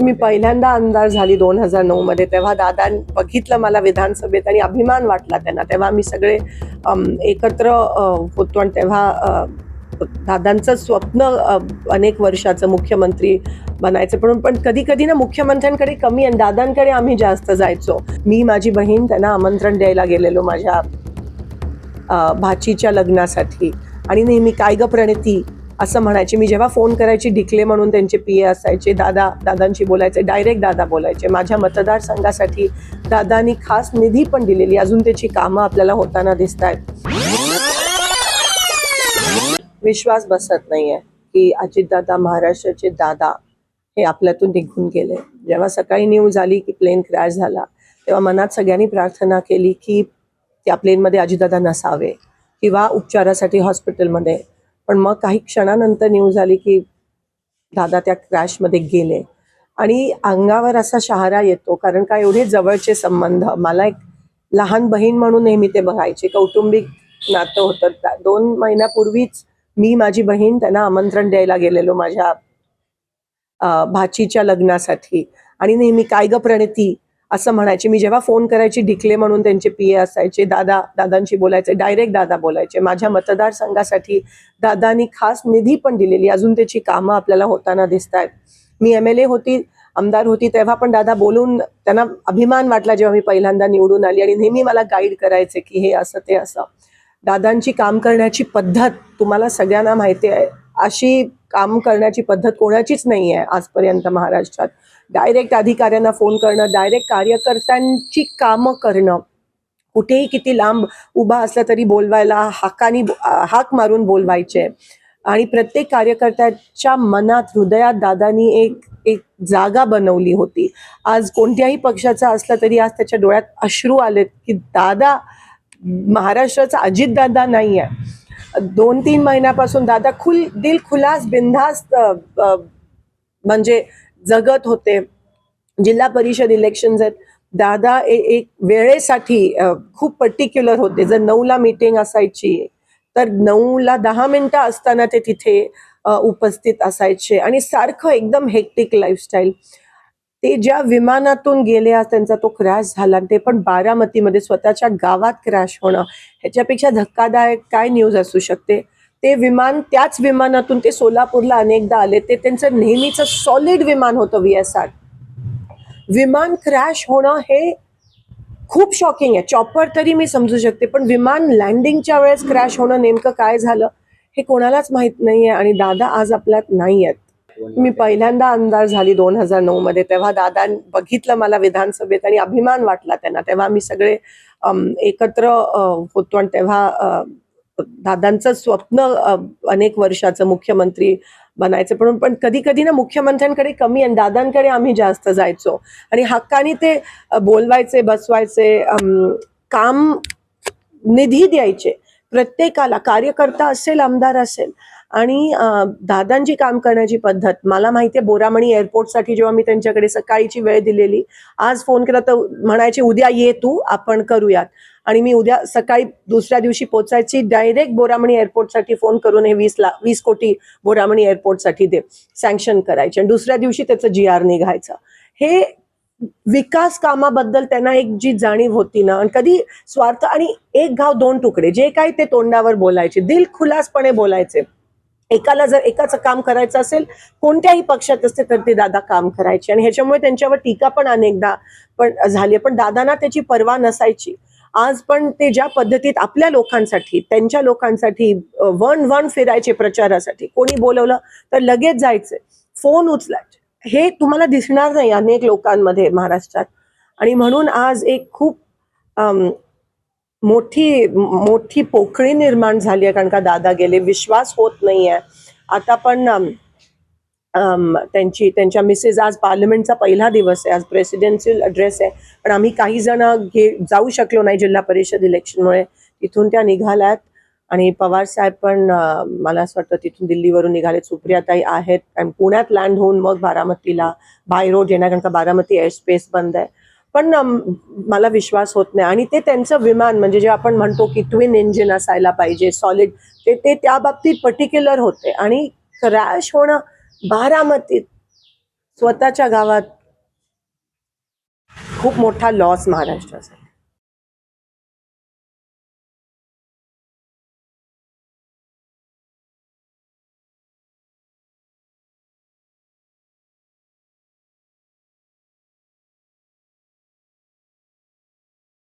मी पहिल्यांदा आमदार झाली 2009 मध्ये, तेव्हा दादा बघितलं मला विधानसभेत आणि अभिमान वाटला त्यांना. तेव्हा आम्ही सगळे एकत्र होतो आणि तेव्हा दादांचं स्वप्न अनेक वर्षाचं मुख्यमंत्री बनायचं, पण कधी कधी ना मुख्यमंत्र्यांकडे कमी आणि दादांकडे आम्ही जास्त जायचो. मी माझी बहीण त्यांना आमंत्रण द्यायला गेलेलो माझ्या भाचीच्या लग्नासाठी आणि नेहमी काय ग प्रणिती असं म्हणायचे. मी जेव्हा फोन करायची डिकले म्हणून त्यांचे PA असायचे, दादांशी बोलायचे, डायरेक्ट दादा बोलायचे. माझ्या मतदारसंघासाठी दादांनी खास निधी पण दिलेली, अजून त्याची कामं आपल्याला होताना दिसत आहेत. विश्वास बसत नाहीये की अजितदादा, महाराष्ट्राचे दादा हे आपल्यातून निघून गेले. जेव्हा सकाळी न्यूज आली की प्लेन क्रॅश झाला, तेव्हा मनात सगळ्यांनी प्रार्थना केली की त्या प्लेनमध्ये अजितदादा नसावे किंवा उपचारासाठी हॉस्पिटलमध्ये. पण मग काही क्षणानंतर न्यूज आली की दादा त्या क्रॅशमध्ये गेले आणि अंगावर असा शहारा येतो, कारण का एवढे जवळचे संबंध. मला एक लहान बहीण म्हणून नेहमी ते बघायचे, कौटुंबिक नातं होतं. 2 महिन्यापूर्वीच मी माझी बहीण त्यांना आमंत्रण द्यायला गेलेलो माझ्या भाचीच्या लग्नासाठी आणि नेहमी काय ग प्रणिती असं म्हणायचे. मी जेव्हा फोन करायची डिकले म्हणून त्यांचे PA असायचे, दादांशी बोलायचे, डायरेक्ट दादा बोलायचे. माझ्या मतदारसंघासाठी दादांनी खास निधी पण दिलेली, अजून त्याची कामं आपल्याला होताना दिसत आहेत. मी MLA होती, आमदार होती, तेव्हा पण दादा बोलून त्यांना अभिमान वाटला जेव्हा मी पहिल्यांदा निवडून आली आणि नेहमी मला गाईड करायचे की हे असं ते असं. दादांची काम करण्याची पद्धत तुम्हाला सगळ्यांना माहिती आहे, अशी काम करण्याची पद्धत कोणाचीच नाही आहे आजपर्यंत महाराष्ट्रात. डायरेक्ट अधिकाऱ्यांना फोन करणं, डायरेक्ट कार्यकर्त्यांची कामं करणं, कुठेही किती लांब उभा असला तरी बोलवायला हाक मारून बोलवायचे आणि प्रत्येक कार्यकर्त्याच्या मनात, हृदयात दादांनी एक जागा बनवली होती. आज कोणत्याही पक्षाचा असला तरी आज त्याच्या डोळ्यात अश्रू आलेत की दादा महाराष्ट्राचा अजितदादा नाही आहे. 2-3 महिन्यापासून दादा दिल खुलास बिनधास्त म्हणजे जगत होते. जिल्हा परिषद इलेक्शन्स आहेत, दादा एक वेळेसाठी खूप पर्टिक्युलर होते. जर 9ला मीटिंग असायची तर 9ला 10 मिनिटं असताना ते तिथे उपस्थित असायचे आणि सारखं एकदम हेक्टिक लाईफस्टाईल. ते ज्या विमानातून गेले, आज त्यांचा तो क्रॅश झाला, ते पण बारामतीमध्ये स्वतःच्या गावात क्रॅश होणं, ह्याच्यापेक्षा धक्कादायक काय न्यूज असू शकते. ते विमान, त्याच विमानातून ते सोलापूरला अनेकदा आले. ते त्यांचं नेहमीचं सॉलिड विमान होतं VSR. विमान क्रॅश होणं हे खूप शॉकिंग आहे. चॉपर तरी मी समजू शकते, पण विमान लँडिंगच्या वेळेस क्रॅश होणं नेमकं काय झालं हे कोणालाच माहित नाहीये आणि दादा आज आपल्यात नाही आहेत. मी पहिल्यांदा आमदार झाली 2009 मध्ये, तेव्हा दादा बघितलं मला विधानसभेत आणि अभिमान वाटला त्यांना. तेव्हा आम्ही सगळे एकत्र होतो आणि तेव्हा दादांचं स्वप्न अनेक वर्षाचं मुख्यमंत्री बनायचं, पण कधी कधी ना मुख्यमंत्र्यांकडे कमी आणि दादांकडे आम्ही जास्त जायचो आणि हक्कानी ते बोलवायचे, बसवायचे, काम निधी द्यायचे प्रत्येकाला, कार्यकर्ता असेल, आमदार असेल. आणि दादांची काम करण्याची पद्धत मला माहिती आहे. बोरामणी एअरपोर्टसाठी जेव्हा मी त्यांच्याकडे सकाळीची वेळ दिलेली, आज फोन केला तर म्हणायचे उद्या ये तू, आपण करूयात. आणि मी उद्या सकाळी दुसऱ्या दिवशी पोचायची, डायरेक्ट बोरामणी एअरपोर्टसाठी फोन करून हे 20 कोटी बोरामणी एअरपोर्टसाठी दे, सँक्शन करायचे आणि दुसऱ्या दिवशी त्याचं GR निघायचं. हे विकास कामाबद्दल त्यांना एक जी जाणीव होती ना, आणि कधी स्वार्थ आणि एक घाव 2 तुकडे, जे काही ते तोंडावर बोलायचे, दिलखुलासपणे बोलायचे. एकाला जर एकाचं काम करायचं असेल, कोणत्याही पक्षात असते, तर ते दादा काम करायचे आणि ह्याच्यामुळे त्यांच्यावर टीका पण अनेकदा पण झाली, पण दादांना त्याची पर्वा नसायची. आज पण ते ज्या पद्धतीत आपल्या लोकांसाठी, त्यांच्या लोकांसाठी वन फिरायचे प्रचारासाठी, कोणी बोलवलं तर लगेच जायचे, फोन उचलायचे. हे तुम्हाला दिसणार नाही अनेक लोकांमध्ये महाराष्ट्रात. आणि म्हणून आज एक खूप मोठी पोकळी निर्माण झाली आहे, कारण का दादा गेले. विश्वास होत नाहीये. आता पण त्यांच्या मिसेस, आज पार्लमेंटचा पहिला दिवस आहे, आज प्रेसिडेन्शियल ॲड्रेस आहे, पण आम्ही काही जण जाऊ शकलो नाही जिल्हा परिषद इलेक्शनमुळे. तिथून त्या निघाल्यात आणि पवार साहेब पण मला असं वाटतं तिथून दिल्लीवरून निघालेत. सुप्रियाताई आहेत आणि पुण्यात लँड होऊन मग बारामतीला बाय रोड येणार, कारण का बारामती एअरस्पेस बंद आहे. पण मला विश्वास होत नाही. आणि ते त्यांचं विमान, म्हणजे जे आपण म्हणतो की ट्विन इंजिन असायला पाहिजे, सॉलिड, ते त्या बाबतीत पर्टिक्युलर होते. आणि क्रॅश होणं बारामतीत, स्वतःच्या गावात खूप मोठा लॉस महाराष्ट्रासाठी.